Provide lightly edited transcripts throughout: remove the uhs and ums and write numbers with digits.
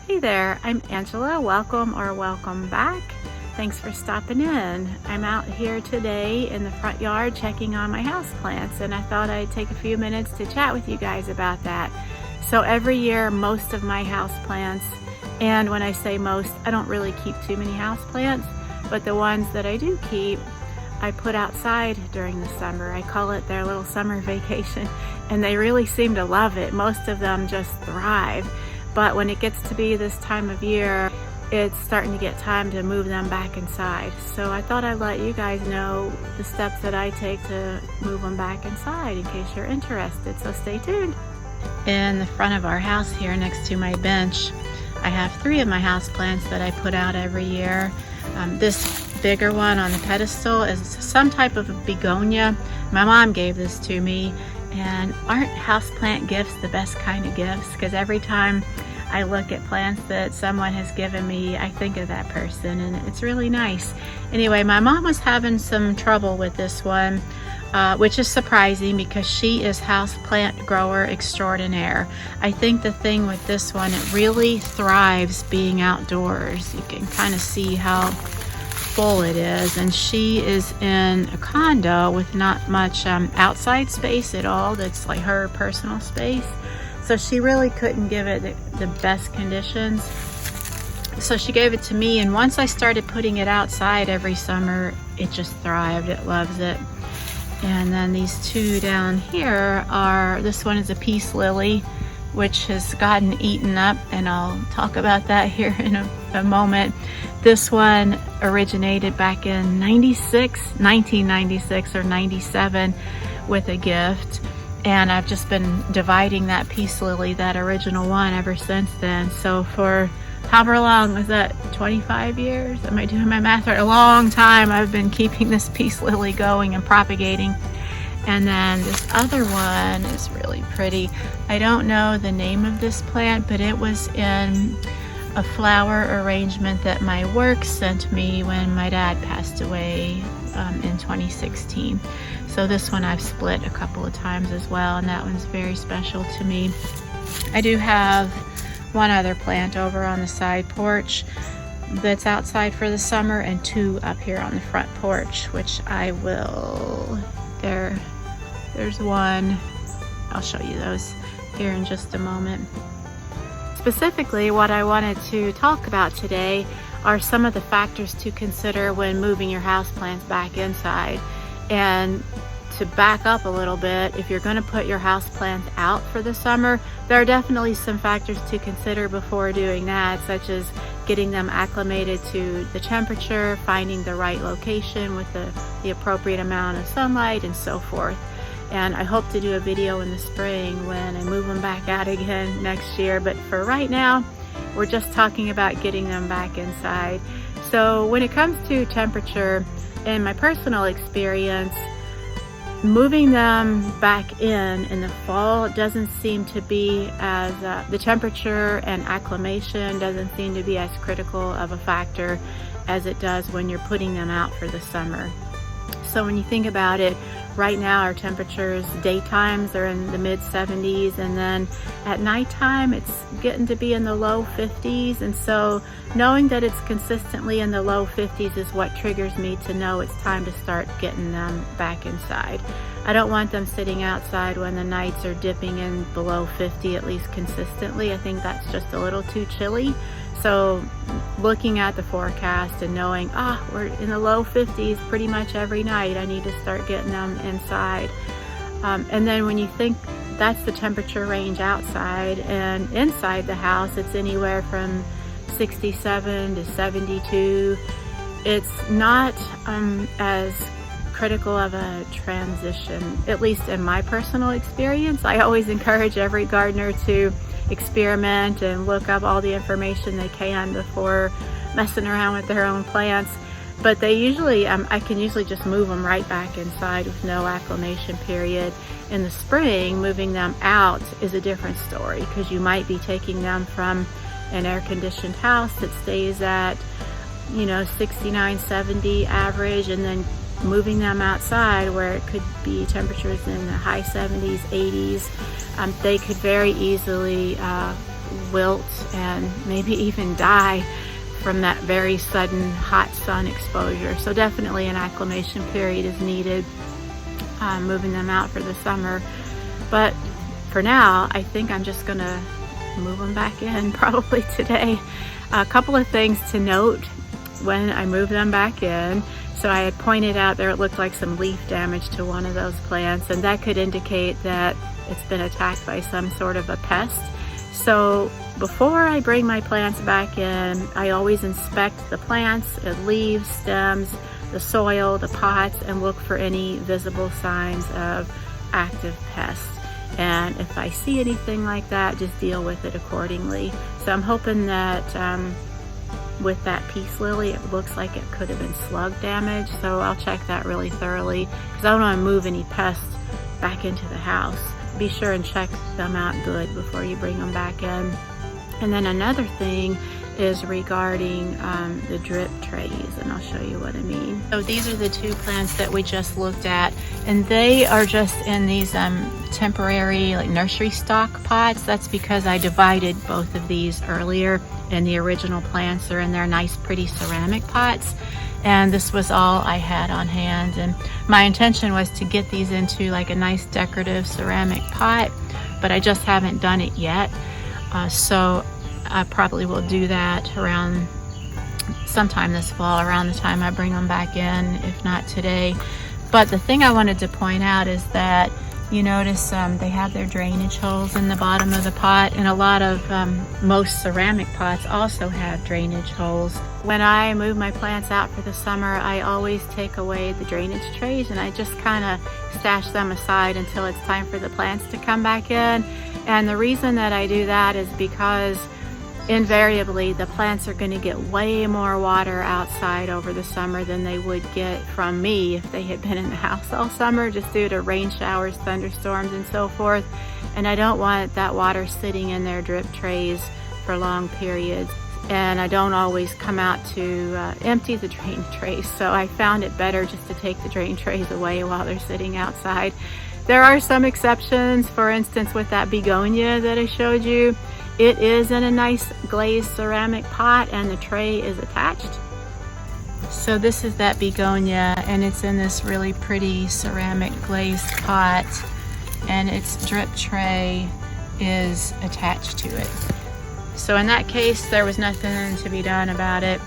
Hey there, I'm Angela. Welcome or welcome back. Thanks for stopping in. I'm out here today in the front yard checking on my houseplants, and I thought I'd take a few minutes to chat with you guys about that. So every year, most of my houseplants, and when I say most, I don't really keep too many houseplants, but the ones that I do keep, I put outside during the summer. I call it their little summer vacation, and they really seem to love it. Most of them just thrive. But when it gets to be this time of year, it's starting to get time to move them back inside. So I thought I'd let you guys know the steps that I take to move them back inside in case you're interested. So stay tuned. In the front of our house here next to my bench, I have 3 of my houseplants that I put out every year. This bigger one on the pedestal is some type of a begonia. My mom gave this to me, and aren't houseplant gifts the best kind of gifts? Because every time I look at plants that someone has given me, I think of that person, and it's really nice. Anyway, my mom was having some trouble with this one, which is surprising because she is houseplant grower extraordinaire. I think the thing with this one, it really thrives being outdoors. You can kind of see how full it is, and she is in a condo with not much outside space at all. That's like her personal space, so she really couldn't give it the best conditions. So she gave it to me, and once I started putting it outside every summer, it just thrived. It loves it. And then these 2 down here are, this one is a peace lily, which has gotten eaten up, and I'll talk about that here in a moment. This one originated back in 1996 or 97 with a gift, and I've just been dividing that peace lily, that original one, ever since then. So for however long was that, 25 years? Am I doing my math right? A long time I've been keeping this peace lily going and propagating. And then this other one is really pretty. I don't know the name of this plant, but it was in a flower arrangement that my work sent me when my dad passed away in 2016. So this one I've split a couple of times as well, and that one's very special to me. I do have one other plant over on the side porch that's outside for the summer, and 2 up here on the front porch, which I will, there's one. I'll show you those here in just a moment. Specifically, what I wanted to talk about today are some of the factors to consider when moving your houseplants back inside. And to back up a little bit, if you're going to put your houseplants out for the summer, there are definitely some factors to consider before doing that, such as getting them acclimated to the temperature, finding the right location with the appropriate amount of sunlight, and so forth. And I hope to do a video in the spring when I move them back out again next year. But for right now, we're just talking about getting them back inside. So when it comes to temperature, in my personal experience, moving them back in the fall doesn't seem to be as, the temperature and acclimation doesn't seem to be as critical of a factor as it does when you're putting them out for the summer. So when you think about it, right now our temperatures, daytimes are in the mid 70s, and then at nighttime it's getting to be in the low 50s. And so knowing that it's consistently in the low 50s is what triggers me to know it's time to start getting them back inside. I don't want them sitting outside when the nights are dipping in below 50, at least consistently. I think that's just a little too chilly. So looking at the forecast and knowing, we're in the low 50s pretty much every night, I need to start getting them inside. And then when you think that's the temperature range outside, and inside the house it's anywhere from 67 to 72, it's not as critical of a transition, at least in my personal experience. I always encourage every gardener to experiment and look up all the information they can before messing around with their own plants. But they usually, I can usually just move them right back inside with no acclimation period. In the spring, moving them out is a different story, because you might be taking them from an air-conditioned house that stays at, 69, 70 average, and then moving them outside where it could be temperatures in the high 70s, 80s. They could very easily wilt and maybe even die from that very sudden hot sun exposure. So definitely an acclimation period is needed, moving them out for the summer. But for now, I think I'm just gonna move them back in probably today. A couple of things to note when I move them back in. So I had pointed out there it looked like some leaf damage to one of those plants, and that could indicate that it's been attacked by some sort of a pest. So before I bring my plants back in, I always inspect the plants, the leaves, stems, the soil, the pots, and look for any visible signs of active pests. And if I see anything like that, just deal with it accordingly. So I'm hoping that with that peace lily, it looks like it could have been slug damage. So I'll check that really thoroughly because I don't want to move any pests back into the house. Be sure and check them out good before you bring them back in. And then another thing is regarding the drip trays, and I'll show you what I mean. So these are the two plants that we just looked at, and they are just in these temporary like nursery stock pots. That's because I divided both of these earlier, and the original plants are in their nice pretty ceramic pots, and this was all I had on hand. And my intention was to get these into like a nice decorative ceramic pot, but I just haven't done it yet. So I probably will do that around sometime this fall, around the time I bring them back in, if not today. But the thing I wanted to point out is that you notice they have their drainage holes in the bottom of the pot, and a lot of most ceramic pots also have drainage holes. When I move my plants out for the summer, I always take away the drainage trays and I just kind of stash them aside until it's time for the plants to come back in. And the reason that I do that is because invariably the plants are going to get way more water outside over the summer than they would get from me if they had been in the house all summer, just due to rain showers, thunderstorms, and so forth. And I don't want that water sitting in their drip trays for long periods. And I don't always come out to empty the drain trays, so I found it better just to take the drain trays away while they're sitting outside. There are some exceptions. For instance, with that begonia that I showed you, it is in a nice glazed ceramic pot and the tray is attached. So this is that begonia, and it's in this really pretty ceramic glazed pot, and its drip tray is attached to it. So in that case, there was nothing to be done about it,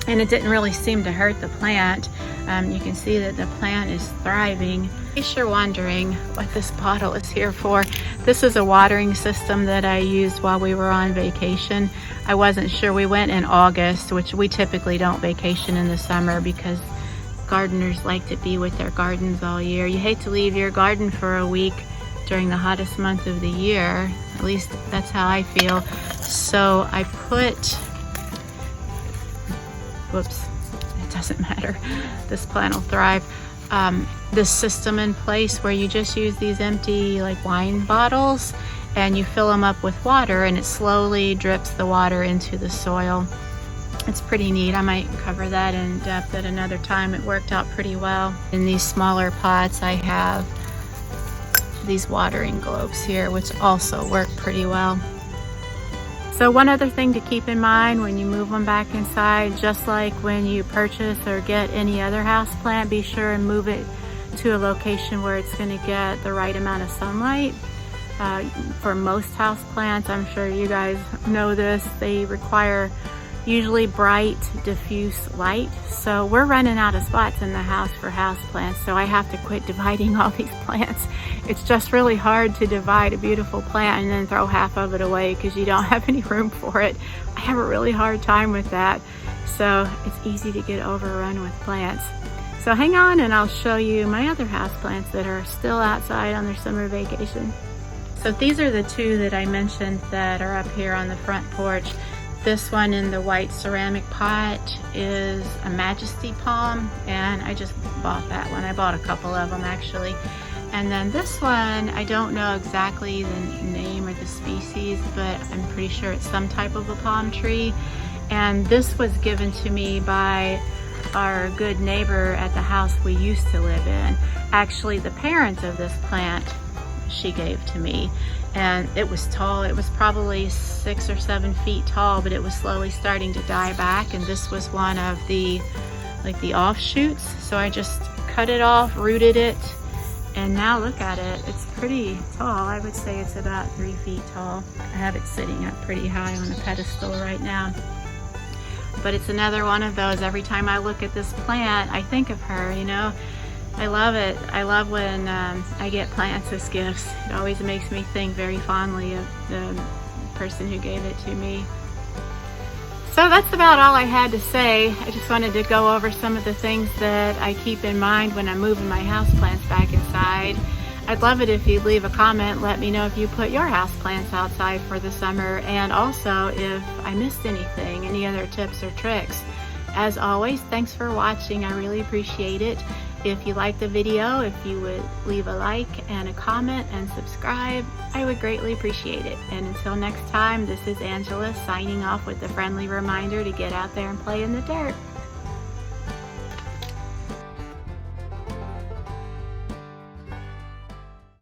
and it didn't really seem to hurt the plant. You can see that the plant is thriving. In case you're wondering what this bottle is here for, this is a watering system that I used while we were on vacation. I wasn't sure. We went in August, which we typically don't vacation in the summer because gardeners like to be with their gardens all year. You hate to leave your garden for a week during the hottest month of the year. At least that's how I feel. So I put, whoops, it doesn't matter. This plant will thrive. This system in place where you just use these empty like wine bottles and you fill them up with water, and it slowly drips the water into the soil. It's pretty neat. I might cover that in depth at another time. It worked out pretty well. In these smaller pots, I have these watering globes here, which also work pretty well. So one other thing to keep in mind when you move them back inside, just like when you purchase or get any other house plant, be sure and move it to a location where it's going to get the right amount of sunlight. For most house plants, I'm sure you guys know this, they require usually bright, diffuse light. So we're running out of spots in the house for house plants, so I have to quit dividing all these plants. It's just really hard to divide a beautiful plant and then throw half of it away because you don't have any room for it. I have a really hard time with that. So it's easy to get overrun with plants. So hang on and I'll show you my other house plants that are still outside on their summer vacation. So these are the two that I mentioned that are up here on the front porch. This one in the white ceramic pot is a Majesty Palm, and I just bought that one. I bought a couple of them actually. And then this one, I don't know exactly the name or the species, but I'm pretty sure it's some type of a palm tree. And this was given to me by our good neighbor at the house we used to live in. Actually, the parent of this plant, she gave to me. And it was tall. It was probably 6 or 7 feet tall, but it was slowly starting to die back. And this was one of the, like, the offshoots. So I just cut it off, rooted it, and now look at it. It's pretty tall. I would say it's about 3 feet tall. I have it sitting up pretty high on a pedestal right now. But it's another one of those, every time I look at this plant, I think of her, you know. I love it. I love when I get plants as gifts. It always makes me think very fondly of the person who gave it to me. So that's about all I had to say. I just wanted to go over some of the things that I keep in mind when I'm moving my houseplants back inside. I'd love it if you'd leave a comment. Let me know if you put your houseplants outside for the summer, and also if I missed anything, any other tips or tricks. As always, thanks for watching. I really appreciate it. If you liked the video, if you would leave a like and a comment and subscribe, I would greatly appreciate it. And until next time, this is Angela signing off with a friendly reminder to get out there and play in the dirt.